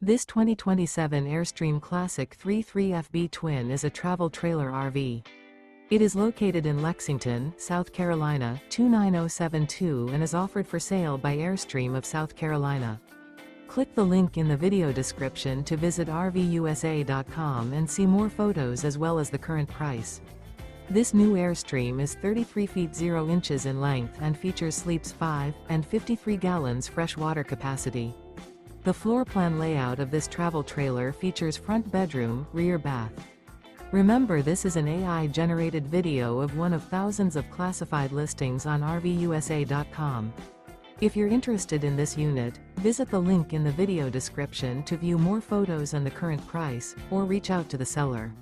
This 2027 Airstream Classic 33FB Twin is a travel trailer RV. It is located in Lexington, South Carolina, 29072 and is offered for sale by Airstream of South Carolina. Click the link in the video description to visit RVUSA.com and see more photos as well as the current price. This new Airstream is 33 feet 0 inches in length and features sleeps 5 and 53 gallons fresh water capacity. The floor plan layout of this travel trailer features front bedroom, rear bath. Remember, this is an AI-generated video of one of thousands of classified listings on RVUSA.com. If you're interested in this unit, visit the link in the video description to view more photos and the current price, or reach out to the seller.